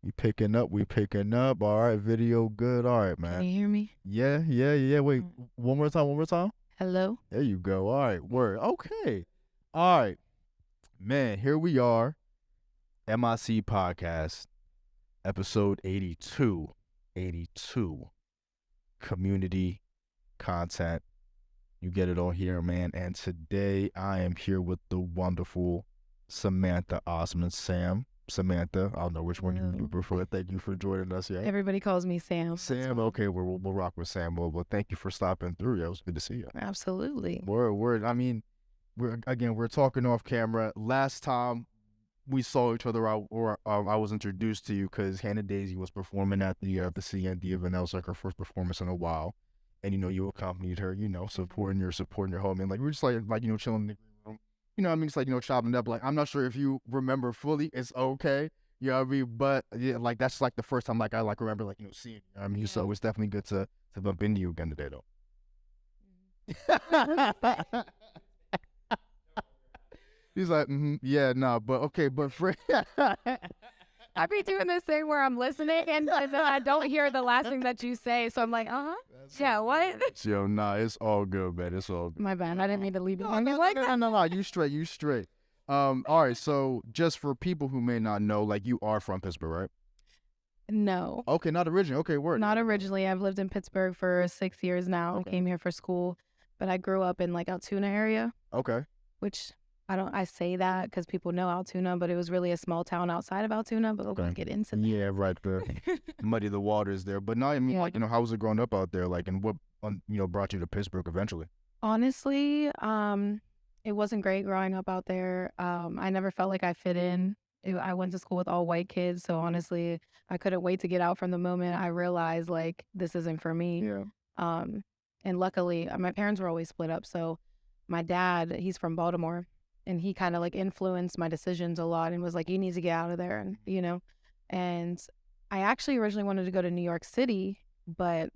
We picking up. All right, video good. All right, Can man. you hear me? Yeah. Wait, one more time. Hello? There you go. All right, word. Okay. All right, man. Here we are. MIC podcast, episode 82. 82. Community content. You get it all here, man. And today I am here with the wonderful Samantha Osman. Samantha, I don't know which one you Hello. prefer. Thank you for joining us. Yeah. Everybody calls me Sam. Sam, okay, we'll rock with Sam. Well, thank you for stopping through. Yeah, it was good to see you. Absolutely. Word. I mean, we're talking off camera. Last time we saw each other, I was introduced to you because Hannah Daisy was performing at the CND event. That was like her first performance in a while, and you accompanied her. Supporting your homie. And like we're just like chilling in the room. I mean, it's like chopping it up. Like I'm not sure if you remember fully. It's okay. You know what I mean? But yeah, like that's like the first time like I remember seeing you. I mean, so it's definitely good to bump into you again today though. He's like, yeah, no, but okay, but for I be doing this thing where I'm listening and then I don't hear the last thing that you say. So I'm like, yeah, what? Yo, nah, it's all good, man. It's all good. My bad. I didn't mean to leave you No, hanging like that. no. You straight. All right. So just for people who may not know, like you are from Pittsburgh, right? No. Okay, not originally. Okay, word. Not originally. I've lived in Pittsburgh for 6 years now. Okay. Came here for school, but I grew up in like Altoona area, Okay. which I say that because people know Altoona, but it was really a small town outside of Altoona, but we'll get into that. Yeah, right. Muddy the waters there. But no, I mean, Yeah. like, how was it growing up out there? Like, and what, brought you to Pittsburgh eventually? Honestly, it wasn't great growing up out there. I never felt like I fit in. I went to school with all white kids, so honestly, I couldn't wait to get out from the moment I realized like this isn't for me. Yeah. And luckily, my parents were always split up, so my dad, he's from Baltimore, and he kind of like influenced my decisions a lot and was like, you need to get out of there, and I actually originally wanted to go to New York City, but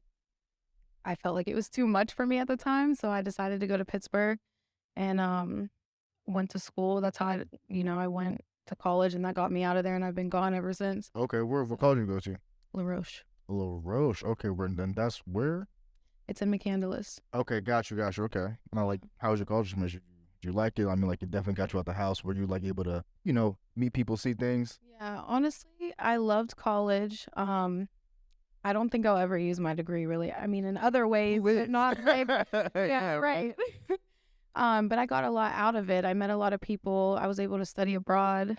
I felt like it was too much for me at the time, so I decided to go to Pittsburgh and went to school. That's how I went to college, and that got me out of there, and I've been gone ever since. Okay, what college you go to? La Roche. La Roche. Okay, then that's where? It's in McCandless. Okay, got you. Okay. Now, like, how was your college experience? Did you like it? I mean, like, it definitely got you out the house. Were you, like, able to, meet people, see things? Yeah, honestly, I loved college. I don't think I'll ever use my degree, really. I mean, in other ways, but not right. Yeah, right. But I got a lot out of it. I met a lot of people. I was able to study abroad.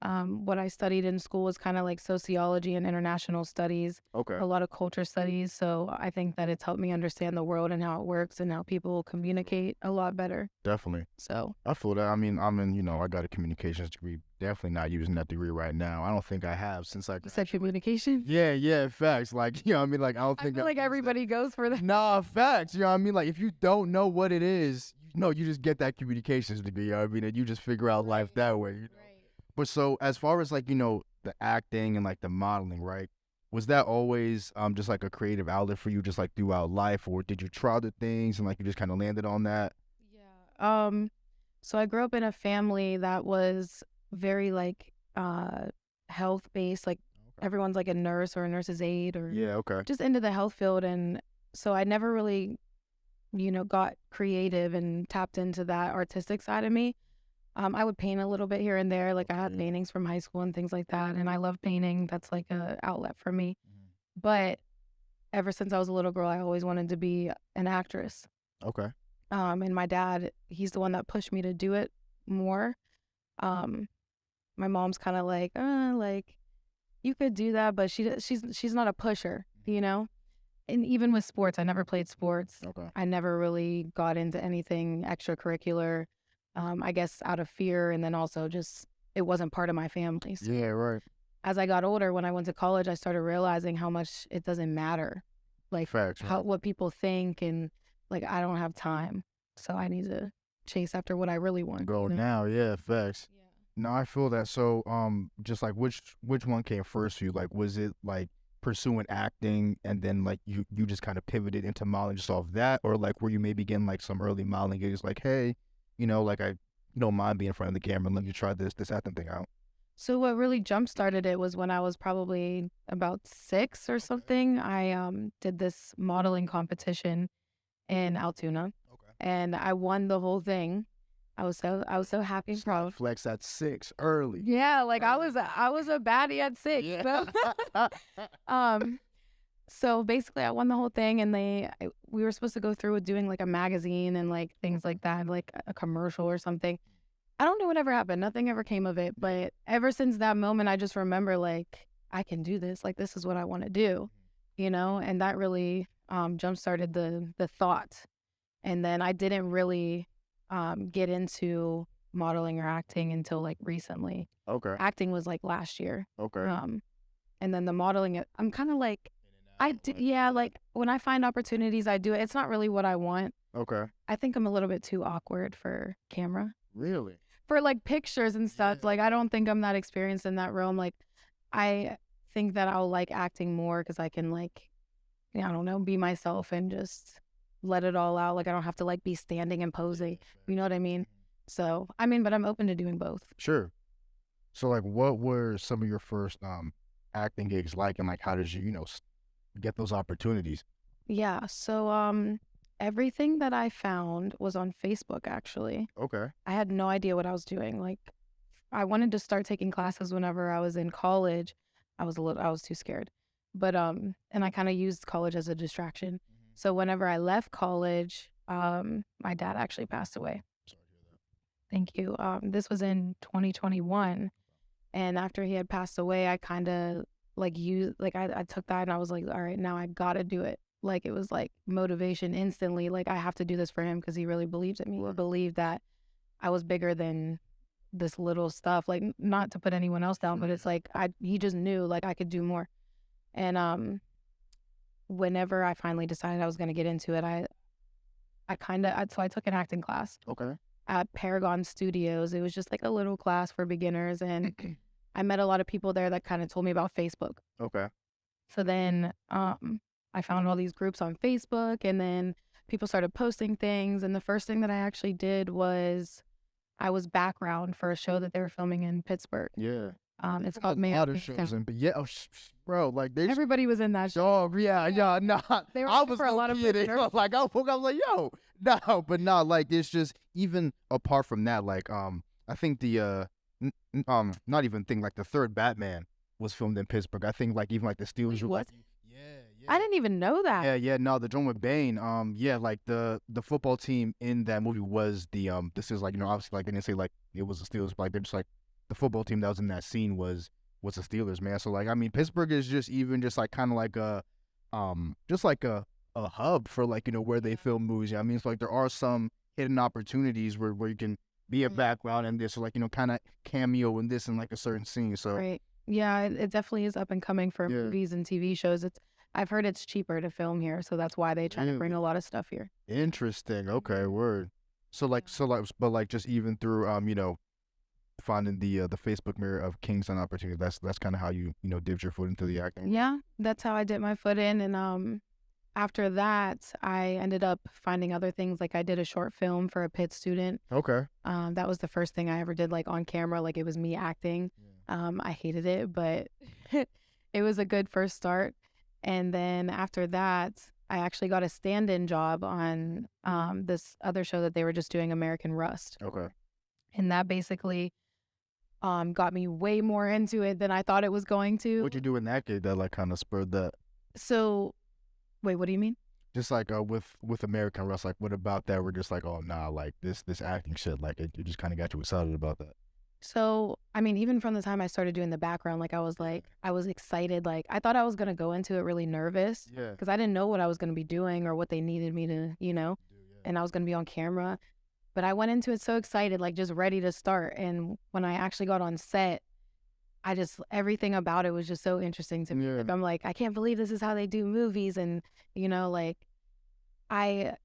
What I studied in school was kind of like sociology and international studies. Okay. A lot of culture studies. So I think that it's helped me understand the world and how it works and how people communicate a lot better. Definitely. So I feel that. I mean, I got a communications degree. Definitely not using that degree right now. I don't think I have since I said communication. Yeah, facts. Like, I mean, like, I don't I think feel like everybody goes for that. Nah, facts. You know what I mean? Like, if you don't know what it is, you just get that communications degree. You know what I mean? And you just figure out life that way. Right. But so as far as like, the acting and like the modeling, right? Was that always just like a creative outlet for you just like throughout life, or did you try other things and like you just kind of landed on that? Yeah. So I grew up in a family that was very like health based, like everyone's like a nurse or a nurse's aide or just into the health field, and so I never really got creative and tapped into that artistic side of me. I would paint a little bit here and there. Like I had paintings from high school and things like that. And I love painting. That's like a outlet for me. But ever since I was a little girl, I always wanted to be an actress. Okay. And my dad, he's the one that pushed me to do it more. My mom's kind of like you could do that, but she's not a pusher, And even with sports, I never played sports. Okay. I never really got into anything extracurricular. I guess out of fear, and then also just it wasn't part of my family. So yeah, right. As I got older, when I went to college, I started realizing how much it doesn't matter, like facts, right. what people think, and like I don't have time, so I need to chase after what I really want. Go now, yeah, facts. Yeah. No, I feel that. So, just like which one came first for you? Like, was it like pursuing acting and then like you just kind of pivoted into modeling just off that, or like were you maybe getting like some early modeling gigs like, hey, like I don't mind being in front of the camera, let me try this acting thing out? So what really jump started it was when I was probably about 6 or something. I did this modeling competition in Altoona, and I won the whole thing. I was so happy and proud. Flex at 6 early. Yeah, like I was a baddie at 6. Yeah. So, so basically I won the whole thing, and we were supposed to go through with doing like a magazine and like things like that, like a commercial or something. I don't know whatever happened. Nothing ever came of it. But ever since that moment, I just remember like, I can do this. Like, this is what I want to do, and that really jump started the thought. And then I didn't really get into modeling or acting until like recently. Okay. Acting was like last year. Okay. And then the modeling, I'm kind of like, like when I find opportunities, I do it. It's not really what I want. Okay. I think I'm a little bit too awkward for camera. Really? For like pictures and stuff. Yeah. Like, I don't think I'm that experienced in that realm. Like, I think that I'll like acting more because I can like, I don't know, be myself and just let it all out. Like, I don't have to like be standing and posing. You know what I mean? So, but I'm open to doing both. Sure. So like, what were some of your first acting gigs like, and like, how did you get those opportunities? Yeah. So everything that I found was on Facebook, actually. Okay. I had no idea what I was doing. Like, I wanted to start taking classes whenever I was in college. I was too scared. But and I kind of used college as a distraction. So whenever I left college, my dad actually passed away. Sorry to hear that. Thank you. This was in 2021. And after he had passed away, I kind of like I took that and I was like, all right, now I gotta do it. Like, it was like motivation instantly. Like, I have to do this for him because he really believed in me. He believed that I was bigger than this little stuff. Like, not to put anyone else down, but it's like he just knew like I could do more. And whenever I finally decided I was gonna get into it, so I took an acting class. Okay. At Paragon Studios. It was just like a little class for beginners, and I met a lot of people there that kind of told me about Facebook. Okay. So then I found all these groups on Facebook, and then people started posting things. And the first thing that I actually did was I was background for a show that they were filming in Pittsburgh. Yeah. It's called May. A lot of shows, but yeah, bro, like everybody was in that show. Oh yeah, nah. They were I was for a lot of pictures. like, I was like, yo, no, but nah, like, it's just, even apart from that, like, I think the not even think like the third Batman was filmed in Pittsburgh. I think like even like the Steelers were like, yeah. I didn't even know that. Yeah, no, the John with Bane. Yeah, like the football team in that movie was the this is like, obviously like they didn't say like it was the Steelers, but like they're just like the football team that was in that scene was the Steelers, man. So like, Pittsburgh is just like kind of like a just like a hub for like, where they film movies. It's like there are some hidden opportunities where you can be a background in this, or like, kind of cameo in this in like a certain scene. So right. Yeah, it definitely is up and coming for movies and TV shows. I've heard it's cheaper to film here, so that's why they try to bring a lot of stuff here. Interesting. Okay, word. So but like just even through finding the Facebook mirror of Kings and Opportunity, that's kind of how you dipped your foot into the acting. Yeah, that's how I dipped my foot in, and after that, I ended up finding other things. Like, I did a short film for a Pitt student. Okay. That was the first thing I ever did, like on camera. Like, it was me acting. I hated it, but it was a good first start. And then after that, I actually got a stand-in job on this other show that they were just doing, American Rust. Okay. And that basically got me way more into it than I thought it was going to. What'd you do in that gig that like kind of spurred that? So, wait, what do you mean? Just like with American Rust, like what about that? We're just like, oh nah, like this acting shit, like it just kind of got you excited about that. So, even from the time I started doing the background, like I was excited. Like, I thought I was going to go into it really nervous. Yeah. Because I didn't know what I was going to be doing or what they needed me to, and I was going to be on camera. But I went into it so excited, like just ready to start. And when I actually got on set, everything about it was just so interesting to me. Yeah. Like, I'm like, I can't believe this is how they do movies. And, like, I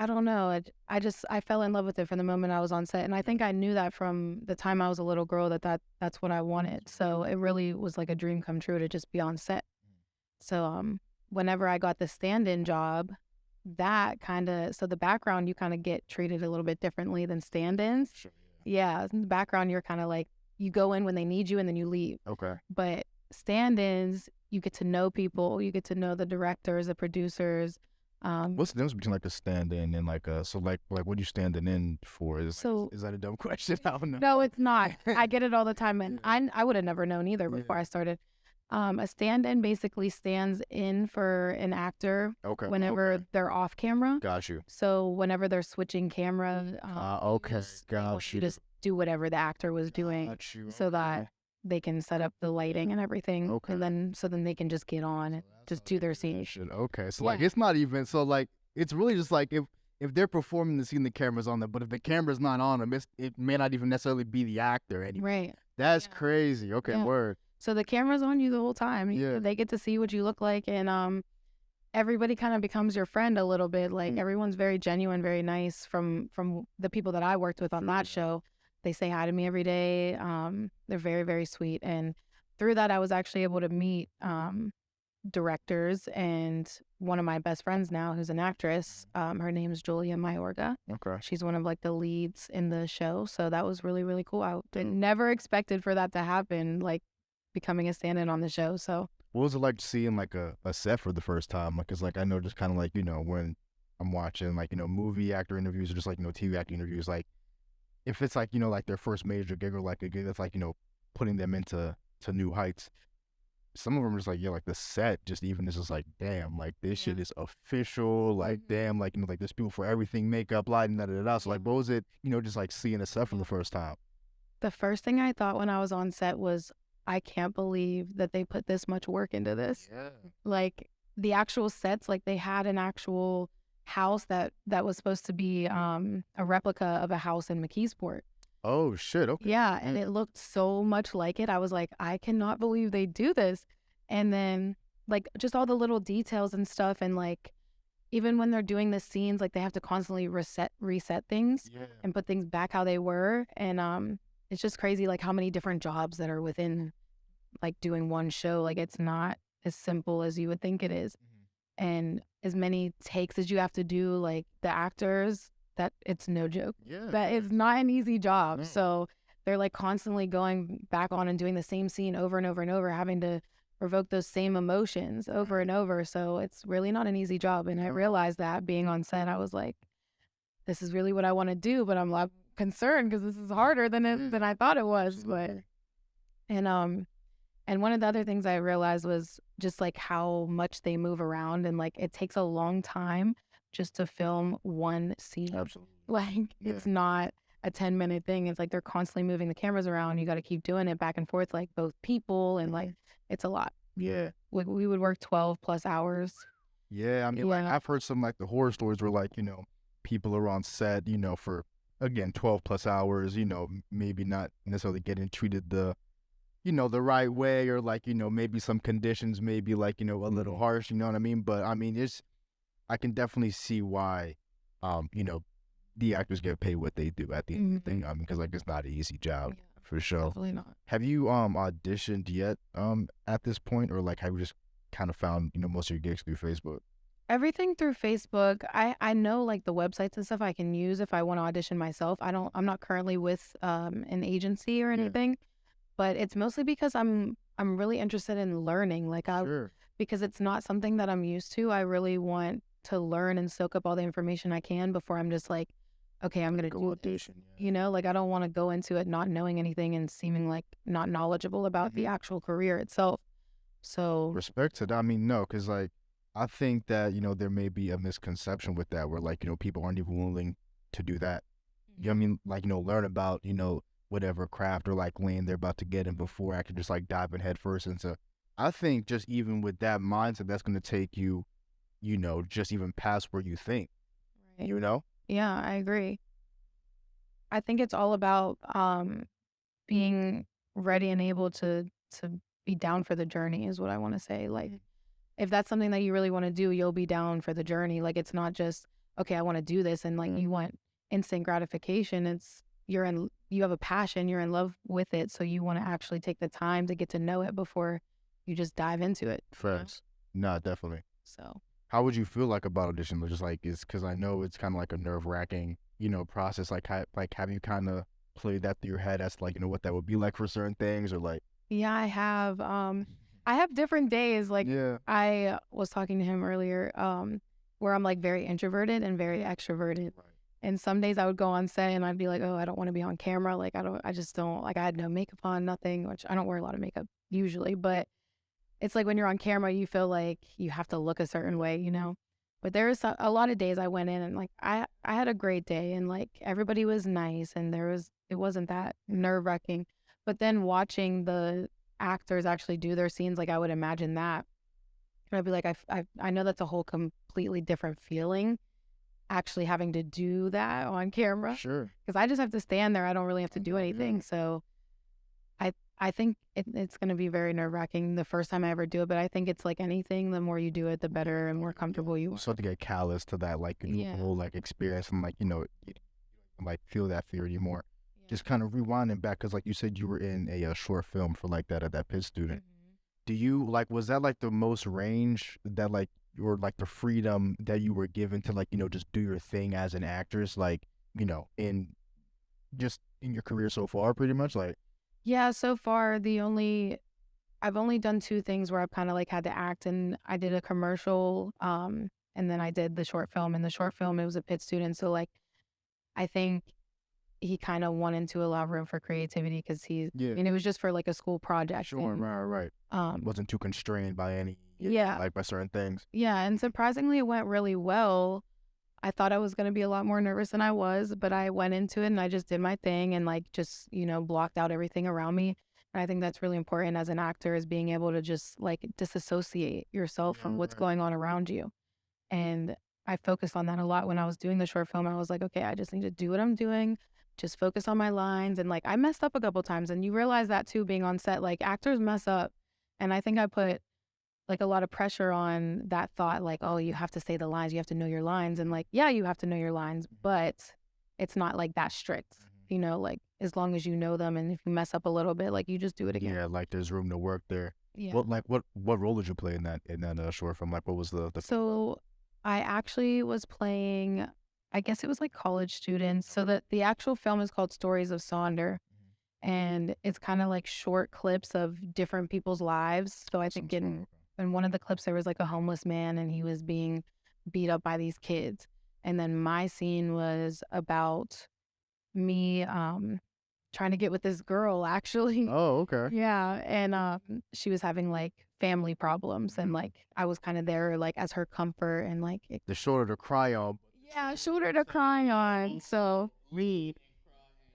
don't know. I fell in love with it from the moment I was on set. And I think I knew that from the time I was a little girl that's what I wanted. So it really was like a dream come true to just be on set. So whenever I got the stand-in job, so the background, you kind of get treated a little bit differently than stand-ins. Sure, yeah. In the background, you're kind of like you go in when they need you and then you leave. Okay. But stand-ins, you get to know people, you get to know the directors, the producers. What's the difference between like a stand-in and like a like what are you standing in for? Is that a dumb question? I don't know. No, it's not. I get it all the time, and I would have never known either before I started. A stand-in basically stands in for an actor whenever they're off camera. Got you. So whenever they're switching camera, Got you. Just do whatever the actor was doing, so that they can set up the lighting and everything, and then they can just get on and just do their scene. Okay, so like it's not even so like it's really just like if they're performing the scene, the camera's on them, but if the camera's not on them, it may not even necessarily be the actor anymore. Right. That's crazy. Okay, word. So the camera's on you the whole time. Yeah. They get to see what you look like, and everybody kind of becomes your friend a little bit. Like everyone's very genuine, very nice. From the people that I worked with on that show, they say hi to me every day. They're very, very sweet, and through that, I was actually able to meet directors, and one of my best friends now, who's an actress, her name is Julia Mayorga. Okay. She's one of like the leads in the show, so that was really, really cool. I never expected for that to happen, like becoming a stand-in on the show. So what was it like seeing like a set for the first time? Like, cause like I know just kind of like, you know, when I'm watching like, you know, movie actor interviews or just like, you know, TV acting interviews, like if it's like, you know, like their first major gig or like a gig that's like, you know, putting them into new heights, some of them are just like, yeah, like the set just even is just like, damn, like this shit is official. Like, damn, like, you know, like there's people for everything, makeup, lighting, da. So like, what was it, you know, just like seeing a set for the first time? The first thing I thought when I was on set was, I can't believe that they put this much work into this. Yeah. Like the actual sets, like they had an actual house that was supposed to be a replica of a house in McKeesport. Oh shit, okay. Yeah, and it looked so much like it. I was like, I cannot believe they do this. And then like just all the little details and stuff, and like even when they're doing the scenes, like they have to constantly reset things and put things back how they were. And it's just crazy like how many different jobs that are within like doing one show. Like it's not as simple as you would think it is. And as many takes as you have to do, like the actors, that it's no joke. Yeah. That is not an easy job. No. So they're like constantly going back on and doing the same scene over and over and over, having to provoke those same emotions over and over. So it's really not an easy job. And I realized that being on set, I was like, this is really what I want to do, but I'm like concerned because this is harder than I thought it was. But and one of the other things I realized was just like how much they move around, and like it takes a long time just to film one scene. Absolutely. Like it's not a 10-minute thing. It's like they're constantly moving the cameras around. You got to keep doing it back and forth, like both people, and like it's a lot. Yeah. We would work 12 plus hours. Yeah. I mean, like I've heard some like the horror stories where like, you know, people are on set, you know, for again 12 plus hours, you know, maybe not necessarily getting treated the, you know, the right way, or like, you know, maybe some conditions may be like, you know, a little harsh, you know what I mean? But I mean, I can definitely see why, you know, the actors get paid what they do at the end of the thing. I mean, because like it's not an easy job for sure. Definitely not. Have you auditioned yet at this point, or like have you just kind of found, you know, most of your gigs through Facebook? Everything through Facebook. I know like the websites and stuff I can use if I want to audition myself. I'm not currently with an agency or anything. But it's mostly because I'm really interested in learning. Like because it's not something that I'm used to. I really want to learn and soak up all the information I can before I'm just like, okay, I'm gonna do audition. You know, like I don't want to go into it not knowing anything and seeming like not knowledgeable about the actual career itself. So respect to that. I mean, no, because like I think that, you know, there may be a misconception with that where like, you know, people aren't even willing to do that. You know what I mean? Like, you know, learn about, you know, whatever craft or like lane they're about to get in before I can just like dive in head first into. I think just even with that mindset, that's going to take you, you know, just even past where you think, you know? Yeah, I agree. I think it's all about being ready and able to be down for the journey is what I want to say. Like if that's something that you really want to do, you'll be down for the journey. Like it's not just, okay, I want to do this and like you want instant gratification. It's you have a passion, you're in love with it, so you want to actually take the time to get to know it before you just dive into it. Facts. No, definitely. So how would you feel like about audition? Just like, it's because I know it's kind of like a nerve-wracking, you know, process. Like have you kind of played that through your head as like, what that would be like for certain things, or like? Yeah, I have. I have different days. Like, Yeah. I was talking to him earlier, where I'm like very introverted and very extroverted. Right. And some days I would go on set and I'd be like, oh, I don't want to be on camera. Like, I just don't, like, I had no makeup on, nothing, which I don't wear a lot of makeup usually. But it's like when you're on camera, you feel like you have to look a certain way, you know? But there was a lot of days I went in and like, I had a great day and like everybody was nice and it wasn't that nerve wracking. But then watching the actors actually do their scenes, like I would imagine that. And I'd be like, I know that's a whole completely different feeling actually having to do that on camera. Sure. Because I just have to stand there. I don't really have to do anything. So I think it's going to be very nerve wracking the first time I ever do it. But I think it's like anything, the more you do it, the better and more comfortable you are. So to get callous to that, like, whole like experience and like, you like feel that fear anymore. Yeah. Just kind of rewinding back, because like you said, you were in a short film for like that Pitt student. Mm-hmm. Do you like, was that like the most range that like, or like the freedom that you were given to like, just do your thing as an actress, like, in just in your career so far, pretty much? Like, yeah, so far I've only done 2 things where I've kind of like had to act, and I did a commercial, and then I did the short film. In the short film, it was a Pitt student, so like I think he kind of wanted to allow room for creativity because it was just for like a school project. Sure, right. Wasn't too constrained by any, like by certain things. Yeah, and surprisingly, it went really well. I thought I was going to be a lot more nervous than I was, but I went into it and I just did my thing and like just, blocked out everything around me. And I think that's really important as an actor, is being able to just like disassociate yourself from what's going on around you. And I focused on that a lot when I was doing the short film. I was like, okay, I just need to do what I'm doing, just focus on my lines. And like I messed up a couple times, and you realize that too, being on set, like actors mess up. And I think I put like a lot of pressure on that thought, like, oh, you have to say the lines, you have to know your lines. And like, yeah, you have to know your lines, but it's not like that strict, like as long as you know them, and if you mess up a little bit, like you just do it again. Yeah, like there's room to work there. Yeah. What role did you play in that short film? Like, what was the So I actually was playing, I guess it was like college students. So the actual film is called Stories of Sonder. And it's kind of like short clips of different people's lives. So I think in one of the clips, there was like a homeless man and he was being beat up by these kids. And then my scene was about me trying to get with this girl, actually. Oh, okay. Yeah. And she was having like family problems. And like I was kind of there like as her comfort and like the shoulder to cry on. Yeah, shoulder to cry on. So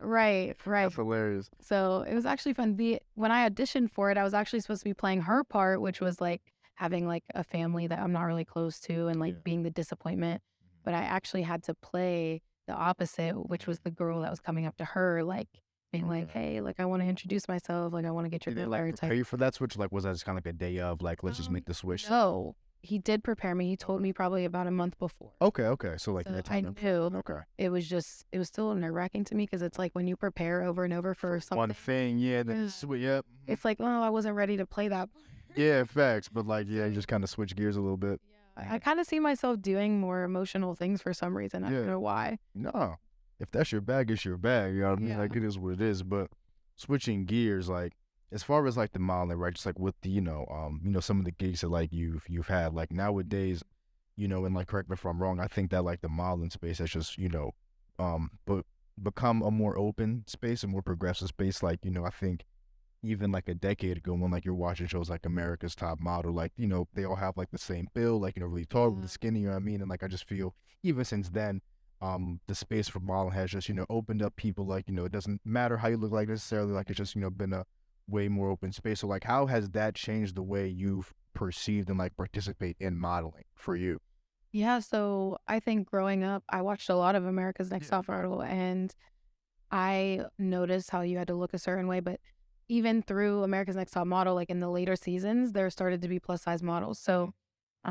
Right. That's hilarious. So it was actually fun. When I auditioned for it, I was actually supposed to be playing her part, which was like having like a family that I'm not really close to and like being the disappointment. But I actually had to play the opposite, which was the girl that was coming up to her, like being like, hey, like I want to introduce myself, like I want to get your like prepare you for that switch? Like, was that just kind of like a day of like, let's just make the switch? No. He did prepare me. He told me probably about a month before. Okay. So like I knew. Okay. It was still nerve wracking to me, because it's like when you prepare over and over for something. One thing, yep. It's like, oh, I wasn't ready to play that. Yeah, facts. But like, you just kind of switch gears a little bit. Yeah. I kind of see myself doing more emotional things for some reason. I don't know why. No, if that's your bag, it's your bag. You know what I mean? Yeah. Like, it is what it is. But switching gears, like, as far as like the modeling, right? Just like with the, some of the gigs that like you've had, like nowadays, and like, correct me if I'm wrong, I think that like the modeling space has just, but become a more open space, a more progressive space. Like, I think even like a decade ago, when like you're watching shows like America's Top Model, like, they all have like the same build, like, really tall, really skinny, you know what I mean? And like, I just feel even since then, the space for modeling has just, opened up people, like, it doesn't matter how you look like necessarily, like it's just, been a way more open space. So like, how has that changed the way you've perceived and like participate in modeling for you? Yeah, so I think growing up, I watched a lot of America's Next Top Model, and I noticed how you had to look a certain way. But even through America's Next Top Model, like in the later seasons, there started to be plus size models. So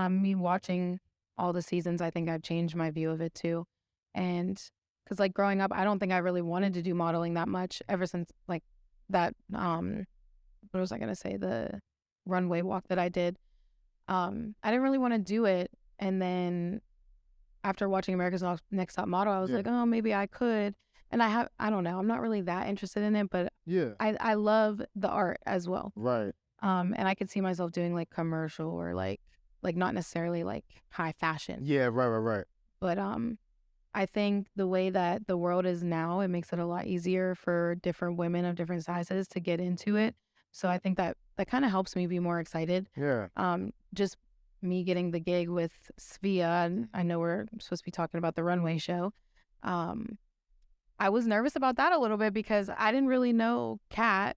me watching all the seasons, I think I've changed my view of it too. And because like growing up, I don't think I really wanted to do modeling that much ever since like that, what was I going to say? The runway walk that I did. I didn't really want to do it. And then after watching America's Next Top Model, I was like, oh, maybe I could. And I don't know, I'm not really that interested in it, but Yeah. I love the art as well. Right. And I could see myself doing like commercial or like not necessarily like high fashion. Yeah, right. But I think the way that the world is now, it makes it a lot easier for different women of different sizes to get into it. So I think that kind of helps me be more excited. Yeah. Just me getting the gig with Svea, and I know we're supposed to be talking about the runway show. I was nervous about that a little bit because I didn't really know Kat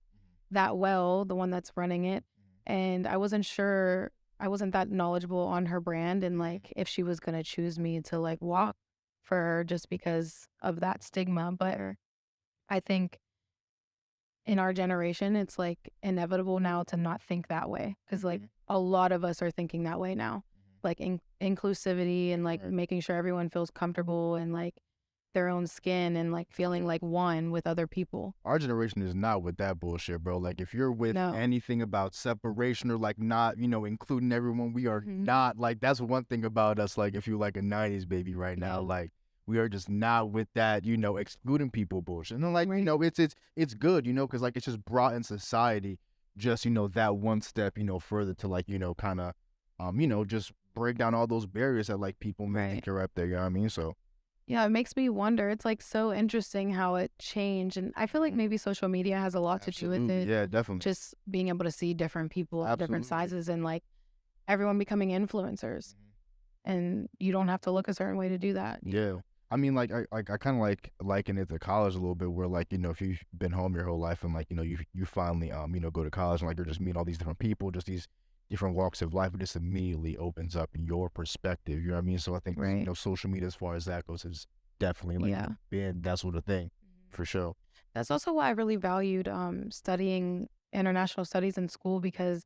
that well, the one that's running it, and I wasn't sure, I wasn't that knowledgeable on her brand and like if she was gonna choose me to like walk for her just because of that stigma. But I think in our generation, it's like inevitable now to not think that way because like a lot of us are thinking that way now, like inclusivity and like making sure everyone feels comfortable and like their own skin and like feeling like one with other people. Our generation is not with that bullshit, bro. Like if you're with anything about separation or like not, including everyone, we are not. Like that's one thing about us. Like if you're like a 90s baby right now, like we are just not with that, excluding people bullshit. And like, it's good, because like it's just brought in society just, that one step, further to like, kind of, just break down all those barriers that like people may think are up there. You know what I mean? So. Yeah, it makes me wonder. It's like so interesting how it changed. And I feel like maybe social media has a lot to do with it. Yeah, definitely. Just being able to see different people of different sizes and like everyone becoming influencers. And you don't have to look a certain way to do that. Yeah. I mean, like, I kind of like liken it to college a little bit where like, if you've been home your whole life and like, you finally, go to college and like you're just meeting all these different people, just these different walks of life, it just immediately opens up your perspective. You know what I mean? So I think, social media as far as that goes is definitely like been that sort of thing for sure. That's also why I really valued studying international studies in school because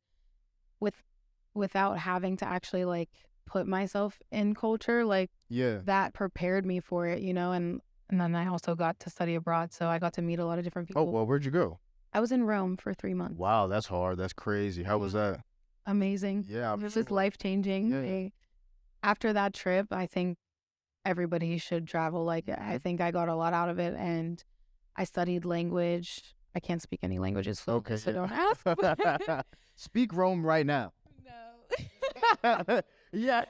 without having to actually like put myself in culture, like that prepared me for it, and then I also got to study abroad. So I got to meet a lot of different people. Oh, well, where'd you go? I was in Rome for 3 months. Wow, that's hard. That's crazy. How was that? Amazing. Yeah. It was life-changing. Yeah. After that trip, I think everybody should travel. Like, I think I got a lot out of it, and I studied language. I can't speak any languages, so don't ask. Speak Rome right now. No. Yeah.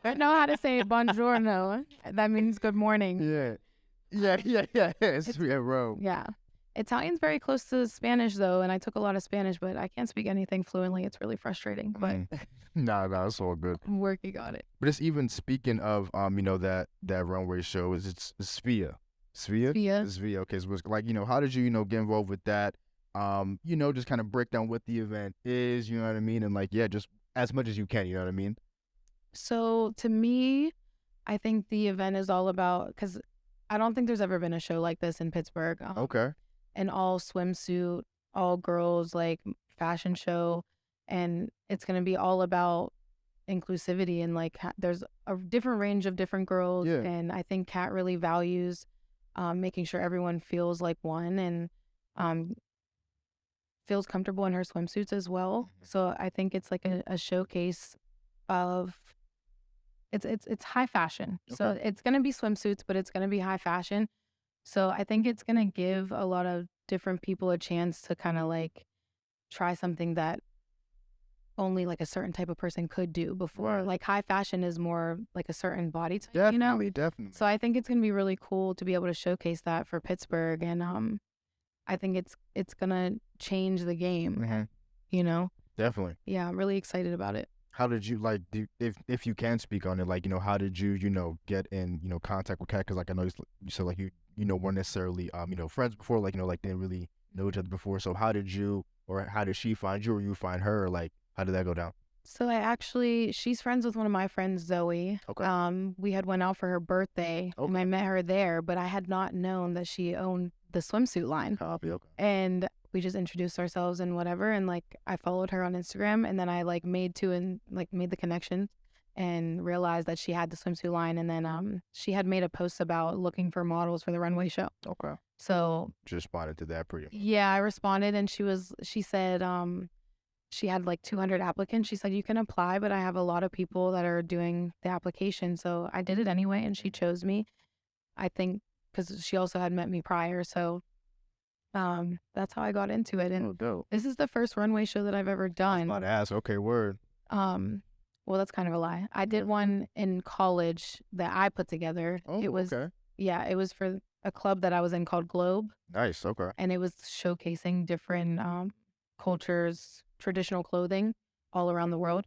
I know how to say buongiorno. That means good morning. Yeah. It's Rome. Yeah. Italian's very close to Spanish, though, and I took a lot of Spanish, but I can't speak anything fluently. It's really frustrating, but nah, it's all good. I'm working on it. But it's even speaking of, that runway show, it's Svea. Svea. Okay, so it's like, how did you, get involved with that? Just kind of break down what the event is, you know what I mean? And like, just as much as you can, you know what I mean? So to me, I think the event is all about, because I don't think there's ever been a show like this in Pittsburgh. Okay. An all swimsuit, all girls like fashion show, and it's going to be all about inclusivity and like there's a different range of different girls, and I think Kat really values making sure everyone feels like one and feels comfortable in her swimsuits as well. So I think it's like a showcase of it's high fashion. Okay. So it's going to be swimsuits, but it's going to be high fashion. So I think it's going to give a lot of different people a chance to kind of like try something that only like a certain type of person could do before. Right. Like high fashion is more like a certain body type, Definitely. So I think it's going to be really cool to be able to showcase that for Pittsburgh. And I think it's going to change the game, Definitely. Yeah, I'm really excited about it. How did you like, if you can speak on it, like, how did you, get in, contact with Kat? Because like I know you said like you weren't necessarily, friends before, like, like didn't really know each other before. So how did you, or how did she find you, or you find her? Or, like, how did that go down? So she's friends with one of my friends, Zoe. Okay. We had went out for her birthday, and I met her there, but I had not known that she owned the swimsuit line. Copy. Okay. And we just introduced ourselves and whatever, and like I followed her on Instagram, and then I like made the connection and realized that she had the swimsuit line, and then she had made a post about looking for models for the runway show. Okay. So just responded to that pretty much. Yeah, I responded, and she said she had like 200 applicants. She said, you can apply, but I have a lot of people that are doing the application. So I did it anyway, and she chose me. I think because she also had met me prior. So that's how I got into it. And this is the first runway show that I've ever done. I was about to ask. Okay, word. Well, that's kind of a lie. I did one in college that I put together. Oh, it was okay. Yeah, it was for a club that I was in called Globe. Nice. Okay. And it was showcasing different cultures, traditional clothing all around the world.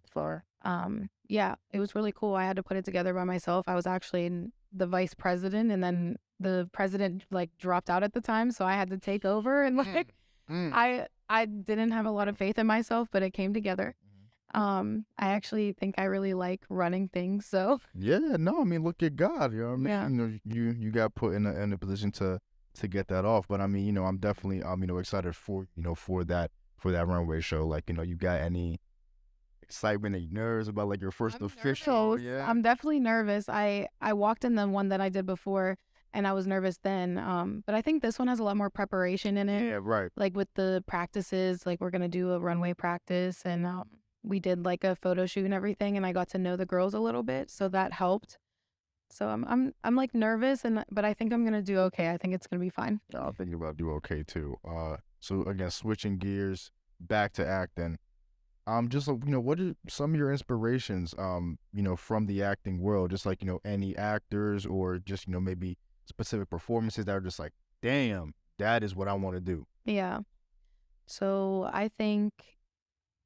Yeah, it was really cool. I had to put it together by myself. I was actually the vice president, and then the president like dropped out at the time, so I had to take over. And like, I didn't have a lot of faith in myself, but it came together. I actually think I really like running things. So yeah, no, I mean, look at God. You know what I mean? Yeah. You know, you got put in a position to get that off. But I mean, you know, I'm definitely you know, excited for for that runway show. Like, you know, you got any excitement and nerves about like your first official? Yeah, I'm definitely nervous. I walked in the one that I did before, and I was nervous then. But I think this one has a lot more preparation in it. Yeah, right. Like with the practices, like we're gonna do a runway practice, and we did like a photo shoot and everything, and I got to know the girls a little bit, so that helped. So I'm like nervous, but I think I'm gonna do okay. I think it's gonna be fine. I think you're about to do okay too. So again, switching gears back to acting. Just you know, what are some of your inspirations? You know, from the acting world, just like, you know, any actors or just, you know, maybe specific performances that are just like, damn, that is what I want to do. Yeah. So I think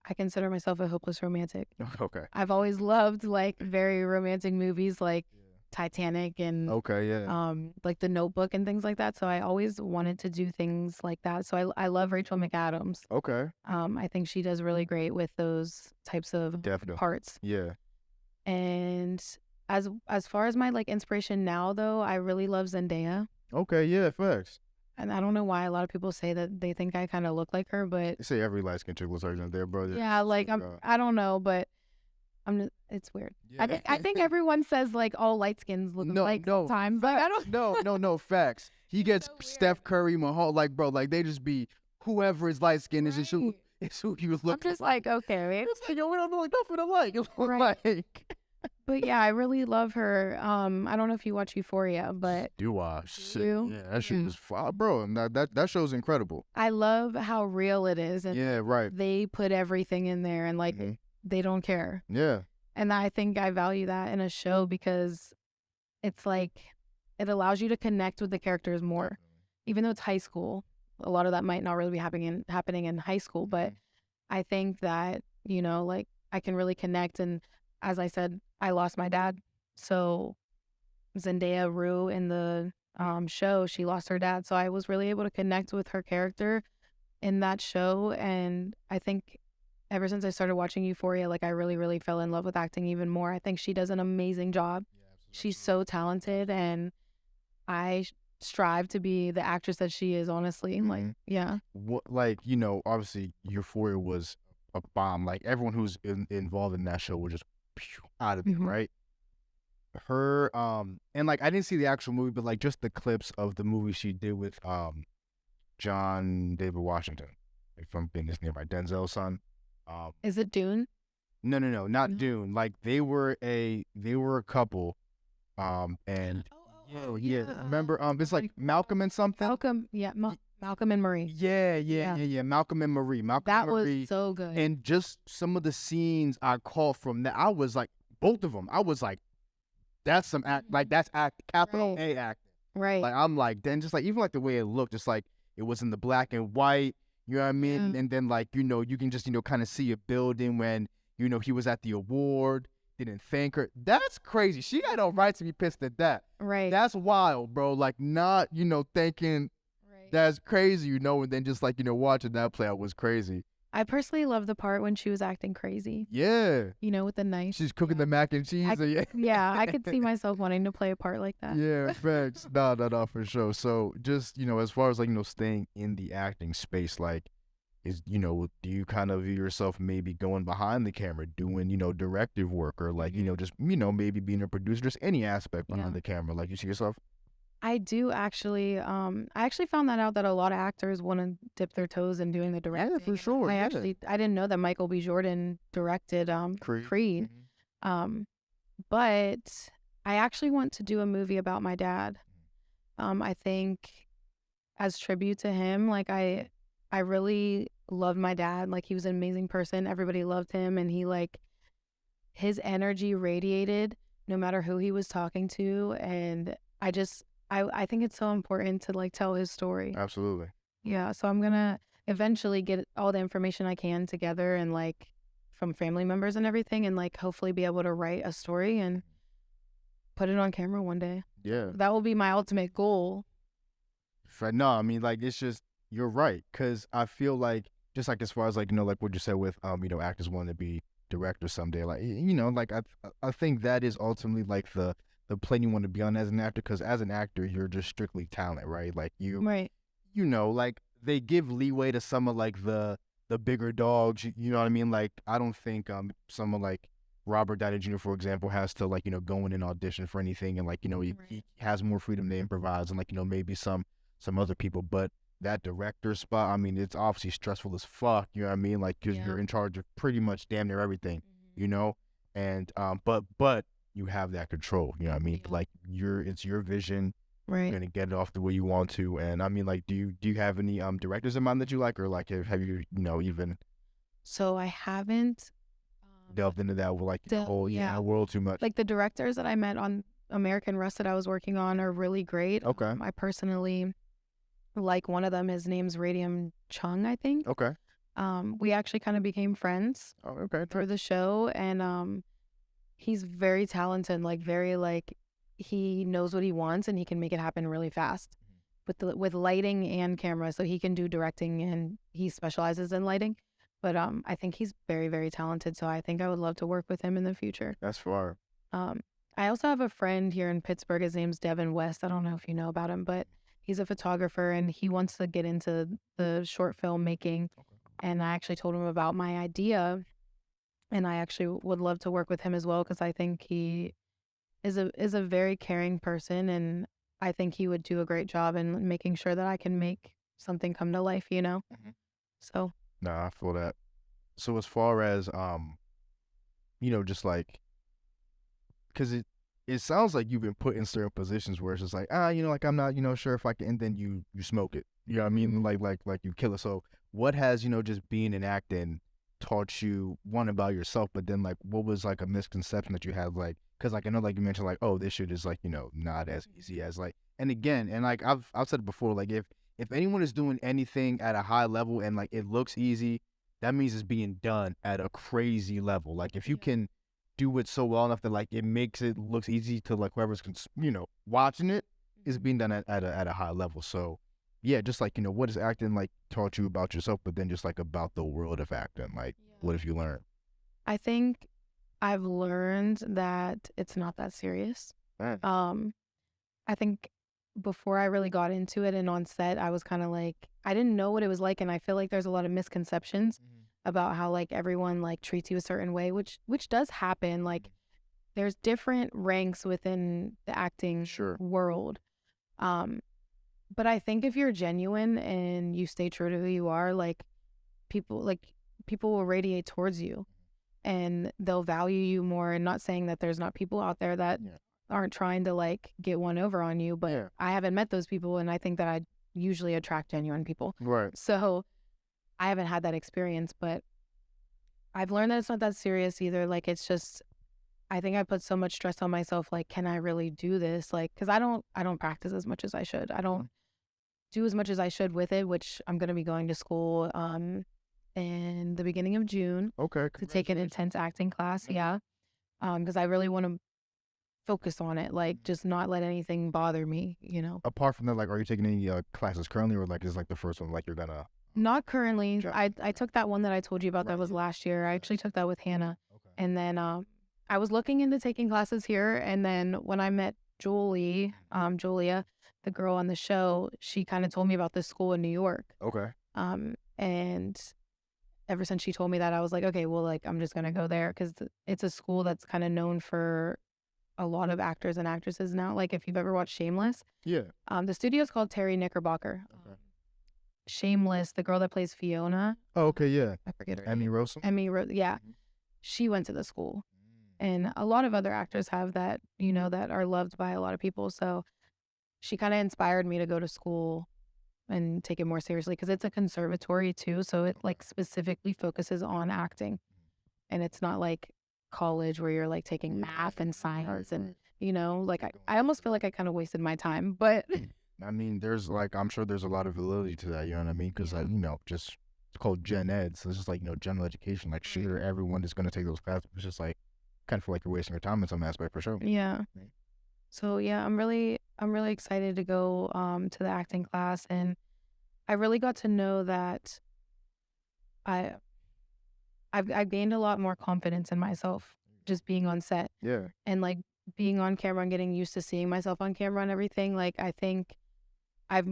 I consider myself a hopeless romantic. Okay. I've always loved like very romantic movies like Titanic and like The Notebook and things like that. So I always wanted to do things like that. So I love Rachel McAdams. Okay. I think she does really great with those types of parts. Yeah. And as far as my like inspiration now though, I really love Zendaya. Okay, yeah, facts. And I don't know why a lot of people say that they think I kind of look like her, but they say every light skin chick looks like Zendaya, bro. Yeah, like I don't know, but it's weird. Yeah. I think everyone says like all light skins look like sometimes, but I don't. No, facts. He gets so Steph Curry, Mahomes, like, bro, like they just be whoever is light skinned is who he was looking. I'm just like, okay, man. It's like, yo, we don't know like nothing alike. Like. But yeah, I really love her. I don't know if you watch Euphoria, but do I? Yeah, that shit is fire, bro. And that show's incredible. I love how real it is, and yeah, right. They put everything in there, and like they don't care. Yeah. And I think I value that in a show because it's like it allows you to connect with the characters more. Even though it's high school, a lot of that might not really be happening in high school, but I think that, you know, like I can really connect. And as I said, I lost my dad. So Zendaya Rue in the show, she lost her dad. So I was really able to connect with her character in that show. And I think ever since I started watching Euphoria, like I really, really fell in love with acting even more. I think she does an amazing job. Yeah, she's so talented, and I strive to be the actress that she is, honestly. Like, yeah. What, like, you know, obviously Euphoria was a bomb. Like everyone who's involved in that show was just out of it, right? Her, and like I didn't see the actual movie, but like just the clips of the movie she did with John David Washington, if I'm being his name right, Denzel's son. Is it Dune? No, not Dune. Like they were a couple, and yeah. Remember, it's like Malcolm and something. Malcolm and Marie. Yeah. Malcolm and Marie. That was so good. And just some of the scenes I caught from that, I was like, both of them. I was like, that's some act, like that's capital A acting. Right. Like I'm like, then just like even like the way it looked, just like it was in the black and white. You know what I mean? Yeah. And then like, you know, you can just, you know, kind of see it building when, you know, he was at the award, didn't thank her. That's crazy. She got no right to be pissed at that. Right. That's wild, bro. Like not, you know, thinking that's crazy, you know, and then just like, you know, watching that play out was crazy. I personally love the part when she was acting crazy. Yeah. You know, with the knife. She's cooking the mac and cheese. Yeah, I could see myself wanting to play a part like that. Yeah, facts. No, for sure. So just, you know, as far as like, you know, staying in the acting space, like, is, you know, do you kind of view yourself maybe going behind the camera, doing, you know, directive work, or like, you know, just, you know, maybe being a producer, just any aspect behind the camera, like you see yourself? I do actually. I actually found that out that a lot of actors want to dip their toes in doing the directing. Yeah, for sure. I didn't know that Michael B. Jordan directed Creed. But I actually want to do a movie about my dad. I think as tribute to him, like I really loved my dad. Like he was an amazing person. Everybody loved him, and he like his energy radiated no matter who he was talking to, and I think it's so important to like tell his story. Absolutely. Yeah, so I'm gonna eventually get all the information I can together and like from family members and everything, and like hopefully be able to write a story and put it on camera one day. Yeah. That will be my ultimate goal. No, I mean, like, it's just, you're right. Because I feel like, just like as far as like, like what you said with, actors wanting to be directors someday, like, like I think that is ultimately like the plane you want to be on as an actor. Because as an actor, you're just strictly talent, right? Like Right. Like they give leeway to some of like the bigger dogs. You know what I mean? Like I don't think someone like Robert Downey Jr., for example, has to like go in and audition for anything, and like he has more freedom to improvise, and like maybe some other people. But that director spot, I mean, it's obviously stressful as fuck. You know what I mean? Like because you're in charge of pretty much damn near everything. And but you have that control. You know what I mean? Like it's your vision. Right. You're gonna get it off the way you want to. And I mean, like, do you have any directors in mind that you like, or like have you even So I haven't delved into that with like the whole world too much? Like the directors that I met on American Rust that I was working on are really great. Okay. I personally like one of them. His name's Radium Chung, I think. Okay. We actually kind of became friends. Oh, okay. For the show, and he's very talented, like very like he knows what he wants and he can make it happen really fast with lighting and camera. So he can do directing and he specializes in lighting. But I think he's very, very talented. So I think I would love to work with him in the future. That's far. I also have a friend here in Pittsburgh. His name's Devin West. I don't know if you know about him, but he's a photographer and he wants to get into the short film making. And I actually told him about my idea, and I actually would love to work with him as well because I think he is a very caring person, and I think he would do a great job in making sure that I can make something come to life. So. Nah, I feel that. So as far as just like, because it sounds like you've been put in certain positions where it's just like, like I'm not, sure if I can, and then you smoke it. You know what I mean? Like you kill it. So what has, just being in acting taught you, one, about yourself, but then like what was like a misconception that you had, like, because like I know like you mentioned like, oh, this shit is like, not as easy as like, and again, and like I've said it before, like if anyone is doing anything at a high level and like it looks easy, that means it's being done at a crazy level. Like if you can do it so well enough that like it makes it looks easy to like whoever's watching it, is being done at a high level. So yeah, just like what has acting like taught you about yourself, but then just like about the world of acting, like what have you learned? I think I've learned that it's not that serious. Right. I think before I really got into it and on set, I was kind of like, I didn't know what it was like, and I feel like there's a lot of misconceptions about how like everyone like treats you a certain way, which does happen. Like there's different ranks within the acting world. But I think if you're genuine and you stay true to who you are, like people will radiate towards you and they'll value you more. And not saying that there's not people out there that aren't trying to like get one over on you, but I haven't met those people, and I think that I usually attract genuine people. Right. So I haven't had that experience, but I've learned that it's not that serious either. Like it's just, I think I put so much stress on myself. Like, can I really do this? Like, because I don't practice as much as I should. I don't do as much as I should with it, which I'm going to be going to school in the beginning of June. Okay. To take an intense acting class. Yeah. Because I really want to focus on it, like just not let anything bother me, Apart from that, like, are you taking any classes currently, or like is like the first one like you're gonna? Not currently. I took that one that I told you about that was last year. I actually took that with Hannah. And then I was looking into taking classes here, and then when I met Julia, the girl on the show, she kind of told me about this school in New York. Okay. And ever since she told me that, I was like, okay, well, like I'm just gonna go there because it's a school that's kind of known for a lot of actors and actresses now. Like if you've ever watched Shameless. Yeah. The studio's called Terry Knickerbocker. Okay. Shameless, the girl that plays Fiona. Oh, okay, yeah. I forget her Emmy name. Rossum? Yeah. She went to the school. And a lot of other actors have that, that are loved by a lot of people. So she kind of inspired me to go to school and take it more seriously because it's a conservatory too. So it like specifically focuses on acting. And it's not like college where you're like taking math and science and, like I almost feel like I kind of wasted my time. But I mean, there's like, I'm sure there's a lot of validity to that, you know what I mean? Because, like, just, it's called gen ed. So it's just like, general education. Like, sure, everyone is going to take those classes. It's just like, kind of feel like you're wasting your time in some aspect for sure. Yeah. So yeah, I'm really excited to go to the acting class, and I really got to know that I I've gained a lot more confidence in myself just being on set. Yeah. And like being on camera and getting used to seeing myself on camera and everything. Like I think I've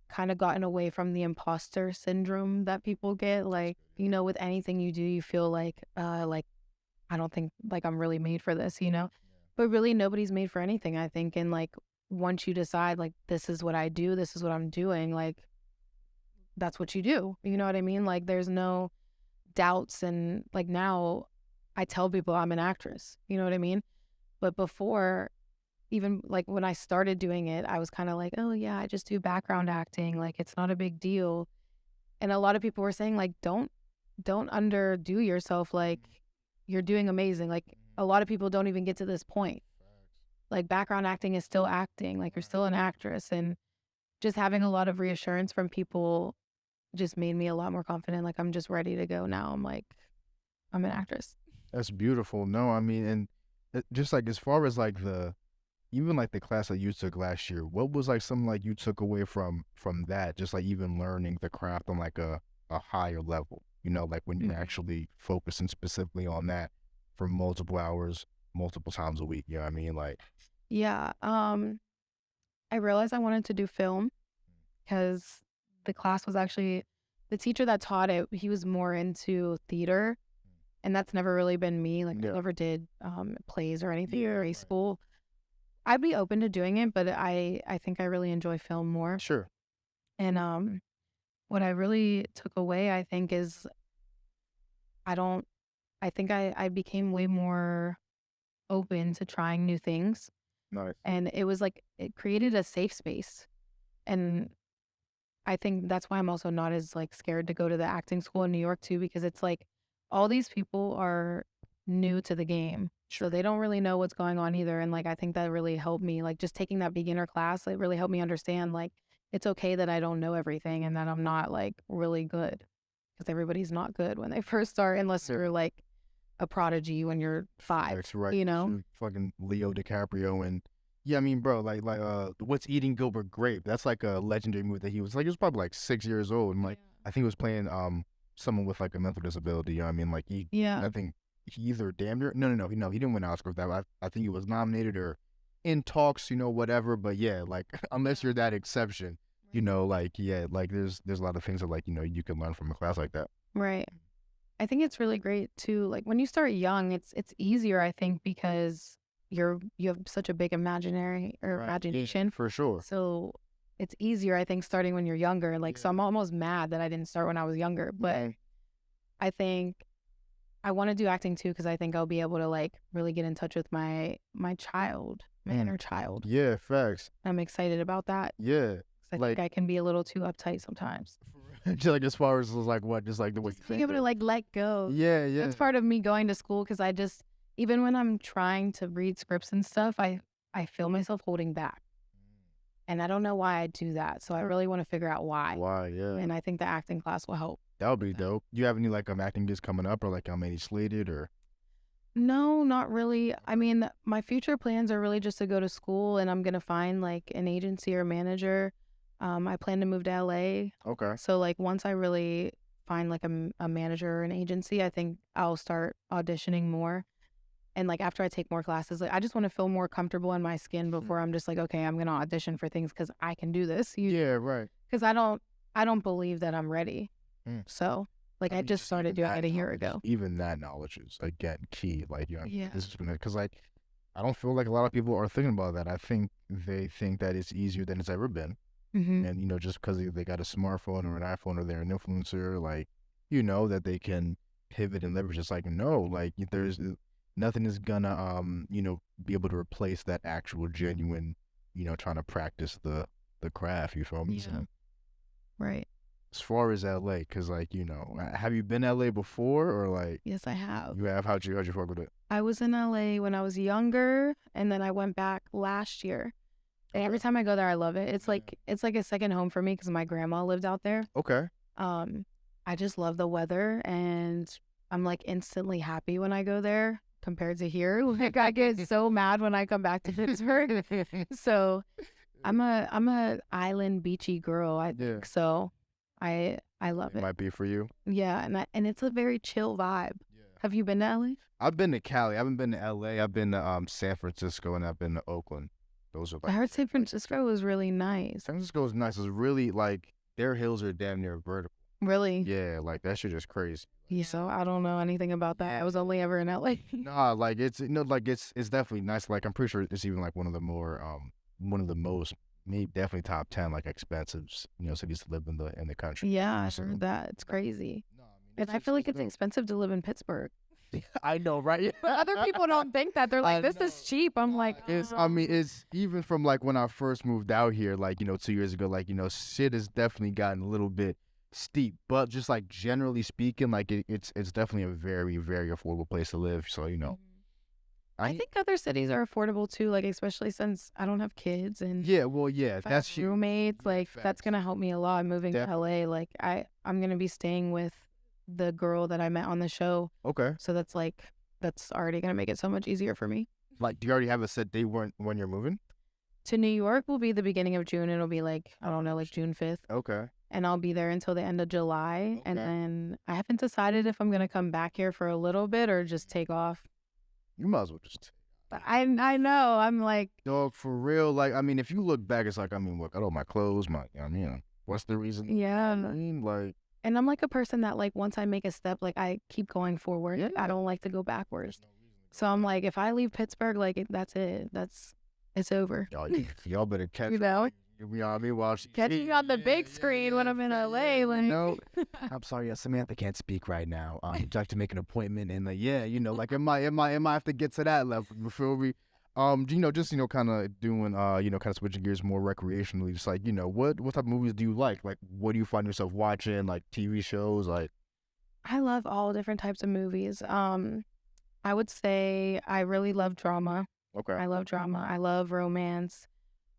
kind of gotten away from the imposter syndrome that people get. Like, with anything you do, you feel like I don't think like I'm really made for this, But really nobody's made for anything, I think. And like once you decide like this is what I do, this is what I'm doing, like that's what you do. You know what I mean? Like there's no doubts, and like now I tell people I'm an actress. You know what I mean? But before, even like when I started doing it, I was kind of like, oh yeah, I just do background acting. Like it's not a big deal. And a lot of people were saying like, don't underdo yourself. Like you're doing amazing. Like a lot of people don't even get to this point. Like background acting is still acting. Like you're still an actress. And just having a lot of reassurance from people just made me a lot more confident. Like I'm just ready to go now. I'm like, I'm an actress. That's beautiful. No, I mean, and just like as far as like even like the class that you took last year, what was like something like you took away from that? Just like even learning the craft on like a higher level, like when you're actually focusing specifically on that for multiple hours, multiple times a week. You know what I mean? Like, yeah. I realized I wanted to do film because the class was actually, the teacher that taught it, he was more into theater, and that's never really been me. Like I never did plays or anything in grade school. I'd be open to doing it, but I think I really enjoy film more. Sure. And what I really took away, I think, is I think I became way more open to trying new things. Nice. And it was like, it created a safe space. And I think that's why I'm also not as like scared to go to the acting school in New York too, because it's like all these people are new to the game. So they don't really know what's going on either. And like, I think that really helped me, like just taking that beginner class, it really helped me understand like, it's okay that I don't know everything and that I'm not like really good, because everybody's not good when they first start, unless you're like a prodigy when you're 5, That's right. Fucking Leo DiCaprio. And yeah, I mean, bro, like What's Eating Gilbert Grape? That's like a legendary movie that he was probably like 6 years old, and like I think he was playing someone with like a mental disability. You know what I mean? Like I think he either damn near no, he didn't win an Oscar for that. I think he was nominated or in talks, whatever. But yeah, like unless you're that exception, like there's a lot of things that like you can learn from a class like that. Right. I think it's really great too. Like when you start young, it's easier, I think, because you have such a big imagination. For sure. So it's easier, I think, starting when you're younger. Like so I'm almost mad that I didn't start when I was younger, but I think I want to do acting too, because I think I'll be able to like really get in touch with my child, my inner child. Yeah, facts. I'm excited about that. Yeah. I think I can be a little too uptight sometimes. Just like as far as like what, just like the way you think. Being able to like let go. Yeah. That's part of me going to school, because I just, even when I'm trying to read scripts and stuff, I feel myself holding back. And I don't know why I do that. So I really want to figure out why. Why, yeah. And I think the acting class will help. That would be dope. Do you have any like acting gigs coming up, or like how many slated, or? No, not really. I mean, my future plans are really just to go to school, and I'm going to find like an agency or manager. I plan to move to LA. Okay. So like once I really find like a manager or an agency, I think I'll start auditioning more. And like after I take more classes, like I just want to feel more comfortable in my skin before I'm just like, okay, I'm going to audition for things because I can do this. Yeah, right. Because I don't believe that I'm ready. So like I just started doing it a year ago. Even that knowledge is again key. Like this is because like I don't feel like a lot of people are thinking about that. I think they think that it's easier than it's ever been. And just because they got a smartphone or an iPhone or they're an influencer, like that they can pivot and leverage. It's like no, like there's nothing is gonna be able to replace that actual genuine trying to practice the craft. You feel me? Yeah. So, Right. as far as LA, because like have you been LA before or like? Yes, I have. You have. How'd you fuck with it? I was in LA when I was younger, and then I went back last year. And every time I go there, I love it. It's like a second home for me because my grandma lived out there. Okay. I just love the weather, and I'm like instantly happy when I go there compared to here. Like I get so mad when I come back to Pittsburgh. So I'm a island beachy girl, I think. So I love it. Might be for you. Yeah, and it's a very chill vibe. Yeah. Have you been to LA? I've been to Cali. I haven't been to LA. I've been to San Francisco, and I've been to Oakland. Those are like. I heard San Francisco was really nice. San Francisco is nice. It's really like their hills are damn near vertical. Really? Yeah, like that shit is crazy. Yeah, so I don't know anything about that. I was only ever in LA. Nah, like it's it's definitely nice. Like I'm pretty sure it's even like one of the most, maybe definitely top 10 like expensive cities to live in the country. Yeah, I heard that. It's crazy. No, and I feel like it's expensive to live in Pittsburgh. I know, right? But other people don't think that. They're like, this is cheap. I'm like, it's even from like when I first moved out here, like 2 years ago, like shit has definitely gotten a little bit steep, but just like generally speaking, like it's definitely a very, very affordable place to live. So I think other cities are affordable too, like especially since I don't have kids and that's roommates. Like that's gonna help me a lot moving to LA. Like I'm gonna be staying with the girl that I met on the show. Okay. So that's already gonna make it so much easier for me. Like, do you already have a set date when you're moving? To New York will be the beginning of June. It'll be like, I don't know, like June 5th. Okay. And I'll be there until the end of July. Okay. And then I haven't decided if I'm going to come back here for a little bit or just take off. You might as well just I know. I'm like... Dog, for real. Like, I mean, if you look back, it's like, I mean, look, I got all my clothes, what's the reason? Yeah. I mean, like... And I'm like a person that, like, once I make a step, like, I keep going forward. Yeah. I don't like to go backwards. So I'm like, if I leave Pittsburgh, like, that's it. It's over. Y'all better catch me. Catch me on the big screen when I'm in LA. Like. No, I'm sorry, Samantha can't speak right now. You'd like to make an appointment, and like, like, it might have to get to that level. You feel me? Just kind of doing, kind of switching gears more recreationally. Just like, what type of movies do you like? Like, what do you find yourself watching? Like TV shows, like. I love all different types of movies. I would say I really love drama. Okay. I love drama. I love romance,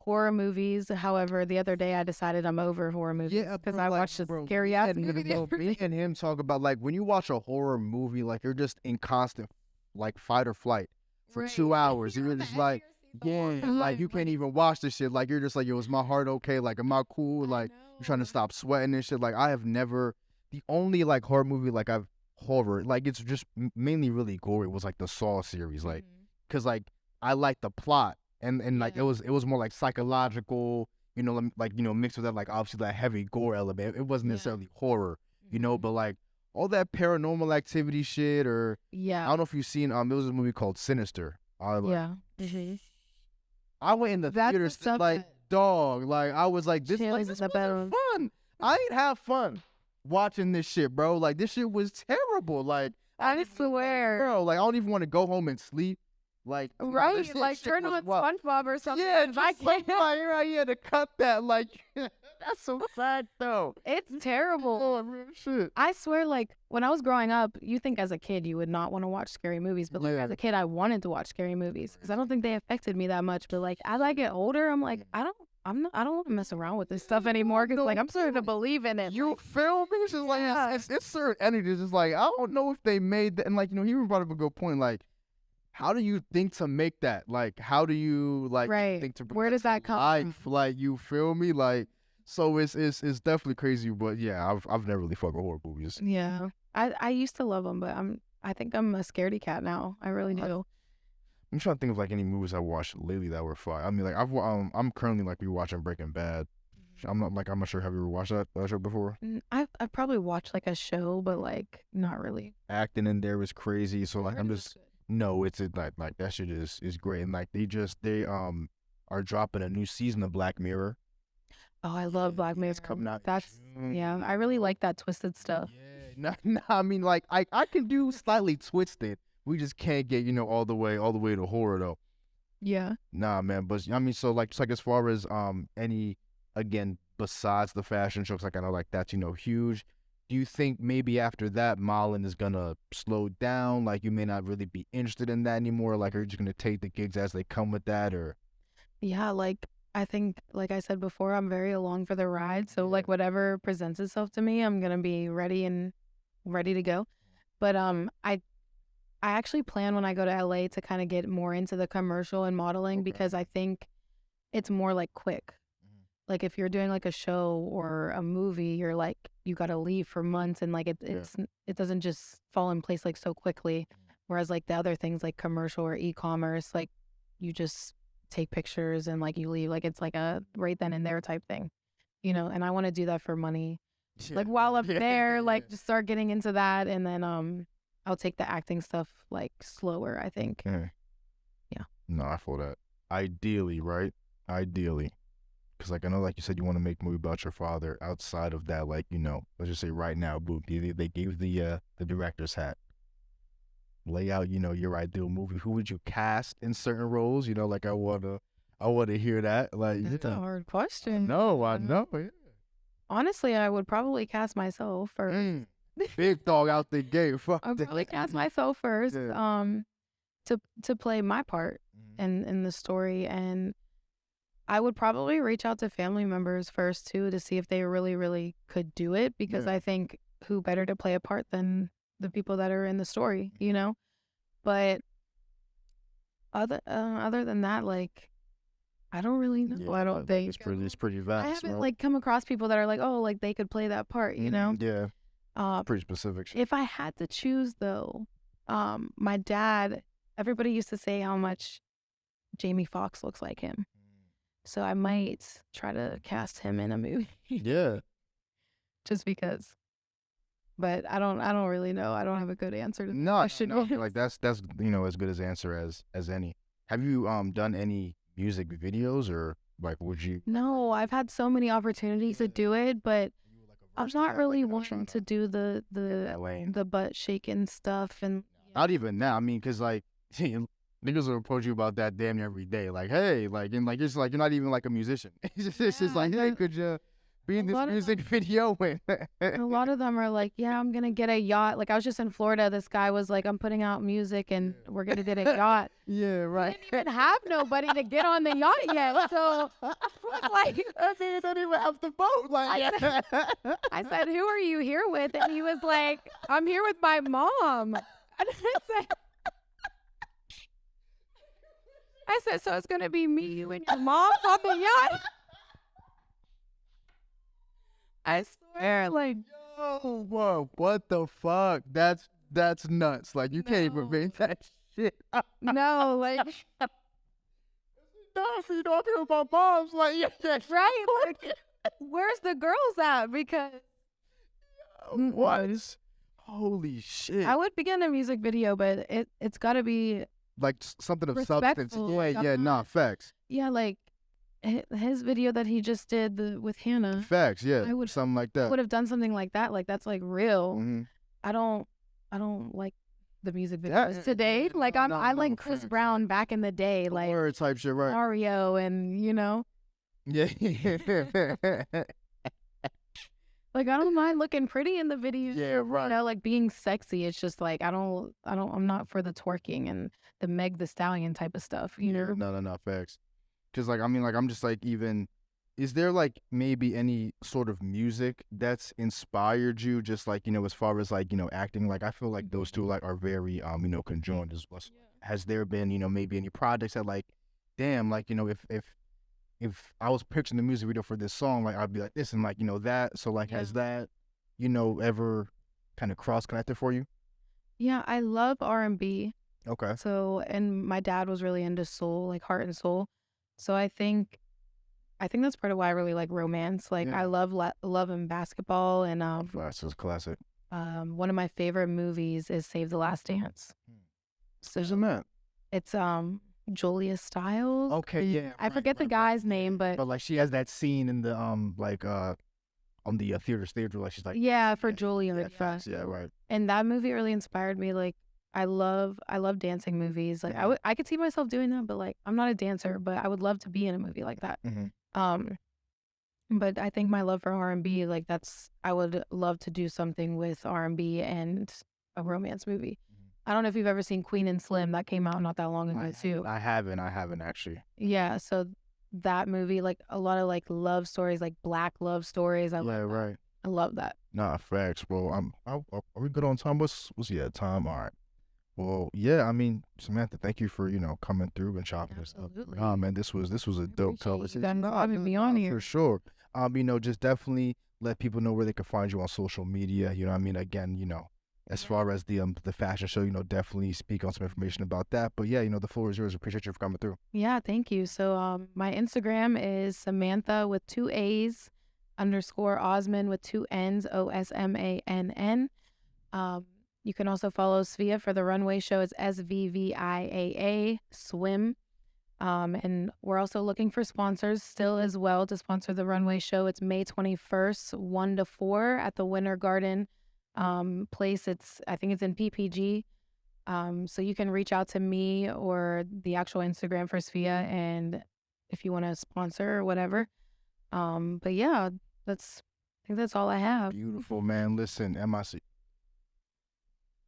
horror movies. However, the other day I decided I'm over horror movies because I watched a scary ass movie. Me and him talk about like when you watch a horror movie, like you're just in constant like fight or flight for 2 hours. You're just like, like you can't even watch this shit. Like you're just like, yo, is my heart okay? Like, am I cool? Like you're trying to stop sweating and shit. Like I have never, the only like horror movie like I've horror, like it's just mainly really gory was like the Saw series, like because like I like the plot and like it was more like psychological, like mixed with that like obviously that heavy gore element. It wasn't necessarily horror, but like all that paranormal activity shit or I don't know if you've seen there was a movie called Sinister. I went in the theaters like dog, like I was like this is fun. I ain't have fun watching this shit, bro. Like this shit was terrible. Like I swear, bro. Like I don't even want to go home and sleep. Like right, like turn on SpongeBob or something. Yeah, I can't. Right here to cut that. Like that's so sad though. It's terrible. Oh man, shit. I swear, like when I was growing up, you think as a kid you would not want to watch scary movies, but like as a kid I wanted to watch scary movies because I don't think they affected me that much. But like as I get older, I'm like I don't want to mess around with this stuff anymore because like I'm starting to believe in it. You feel me? It's just like it's certain energy. Just like I don't know if they made that, and like he even brought up a good point. Like, how do you think to make that? Like, how do you like think to? Where does that come from? Like, you feel me? Like, so it's definitely crazy. But yeah, I've never really fucked with horror movies. Yeah, I used to love them, but I think I'm a scaredy cat now. I really do. I'm trying to think of like any movies I watched lately that were fun. I mean, like I'm currently like rewatching Breaking Bad. I'm not sure. Have you ever watched that show before? I've probably watched like a show, but like not really. Acting in there is crazy. So like I'm just it's like that shit is great. And like they are dropping a new season of Black Mirror. Oh, I love Black Mirror. Coming out. I really like that twisted stuff. Yeah. No, I mean like I can do slightly twisted. We just can't get all the way to horror though. Yeah. Nah, man. But I mean, so like as far as any, again, besides the fashion shows, like I know like that's huge. Do you think maybe after that Marlon is gonna slow down? Like you may not really be interested in that anymore. Like are you just gonna take the gigs as they come with that, or? Yeah, like I think, like I said before, I'm very along for the ride. So like whatever presents itself to me, I'm gonna be ready to go. But I actually plan when I go to LA to kind of get more into the commercial and modeling because I think it's more like quick. Like if you're doing like a show or a movie, you're like you got to leave for months and like it doesn't just fall in place like so quickly. Whereas like the other things like commercial or e-commerce, like you just take pictures and like you leave, like it's like a right then and there type thing, and I want to do that for money. Like while up there, like just start getting into that, and then I'll take the acting stuff like slower, I think. Yeah. No, I feel that. Ideally, right? Ideally. Because like I know, like you said, you want to make a movie about your father. Outside of that, like let's just say right now, boom, they gave the director's hat. Lay out, your ideal movie. Who would you cast in certain roles? Like I wanna hear that. Like that's a hard question. No, I know. Yeah. Honestly, I would probably cast myself first. Big dog out the gate. Fuck. I'd probably cast myself first. Yeah. To play my part in the story, and I would probably reach out to family members first too to see if they really, really could do it, because I think who better to play a part than the people that are in the story, But other than that, like I don't really know. Yeah, I don't think it's pretty vast. I haven't like come across people that are like, oh, like they could play that part, Yeah, it's pretty specific. If I had to choose though, my dad. Everybody used to say how much Jamie Foxx looks like him. So I might try to cast him in a movie. Yeah. Just because. But I don't really know. I don't have a good answer to that question. No. Like that's as good as answer as any. Have you done any music videos, or like would you? No, I've had so many opportunities to do it, but I'm not really wanting to do the butt shaking stuff, and not even now. I mean, cause like niggas will approach you about that damn near every day. Like, hey, like, and like it's like you're not even like a musician. It's just like, hey, could you be in this music video with? A lot of them are like, yeah, I'm gonna get a yacht. Like I was just in Florida. This guy was like, I'm putting out music and we're gonna get a yacht. Yeah, right. We didn't even have nobody to get on the yacht yet. So like, I don't even have the boat. Like, I said, who are you here with? And he was like, I'm here with my mom. I said, so it's gonna be me, you, and your mom on the yacht. I swear, like, yo, whoa, what the fuck? That's nuts. Like, you can't even make that shit up. No, like, no, if you don't hear my mom's, like, yeah, right? Like, where's the girls at? Because what? Holy shit! I would begin a music video, but it's got to be like something of substance. Yeah, nah, facts. Yeah, like his video that he just did with Hannah. Facts, yeah. I would something like that. Would have done something like that. Like that's like real. Mm-hmm. I don't like the music videos today. Like I like Chris facts. Brown back in the day, like word type shit, right? Mario, and Yeah. Like I don't mind looking pretty in the video. Yeah, right. Like being sexy. It's just like I'm not for the twerking and the Meg the Stallion type of stuff. No, facts. Because like I mean, like I'm just like even. Is there like maybe any sort of music that's inspired you, just like as far as like acting? Like I feel like those two like are very conjoined as well. Yeah. Has there been maybe any projects that like, damn, like if I was picturing the music video for this song, like I'd be like this and like that. So like has that ever kind of cross connected for you? Yeah, I love R&B. Okay. So and my dad was really into soul, like heart and soul. So I think that's part of why I really like romance. Like I love and basketball, and that's a classic. One of my favorite movies is Save the Last Dance. So isn't that? It's Julia Stiles. Okay, yeah. I forget the guy's name, but like she has that scene in the on the theater stage where like she's like for Julia. Yeah, right. And that movie really inspired me. Like I love dancing movies. Like I could see myself doing that, but like I'm not a dancer, but I would love to be in a movie like that. Um, but I think my love for R&B, like I would love to do something with R&B and a romance movie. I don't know if you've ever seen Queen and Slim. That came out not that long ago too. I haven't actually. Yeah, so that movie, like a lot of like love stories, like black love stories. I love that. Right. I love that. Nah, facts. Well, are we good on time? What's time? All right. Well, yeah. I mean, Samantha, thank you for coming through and chopping this up. Nah, man, this was a dope conversation. Having me on here for sure. Just definitely let people know where they can find you on social media. You know what I mean? Again, as far as the fashion show, definitely speak on some information about that. But yeah, the floor is yours. Appreciate you for coming through. Yeah, thank you. So my Instagram is Samantha with 2 A's _ Osman with 2 N's, OSMANN. You can also follow Svia for the runway show. It's SVVIAA swim. And we're also looking for sponsors still as well to sponsor the runway show. It's May 21st, 1 to 4 at the Winter Garden place. I think it's in PPG. So you can reach out to me or the actual Instagram for Svia, and if you want to sponsor or whatever. But yeah, I think that's all I have. Beautiful, man. Listen, MIC.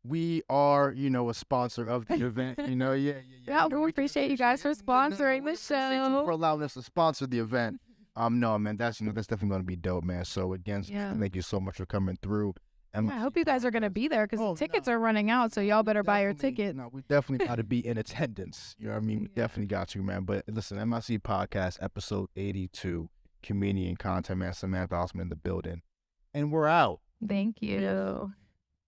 We are, a sponsor of the event. Yeah, we appreciate you guys for sponsoring the show. For allowing us to sponsor the event. No, man, that's definitely going to be dope, man. So again, thank you so much for coming through. And I hope you guys are going to be there because tickets are running out, so y'all better buy your tickets. No, we definitely got to be in attendance. You know what I mean? We definitely got to, man. But listen, MIC Podcast, episode 82, comedian content man, Samantha Osman in the building. And we're out. Thank you.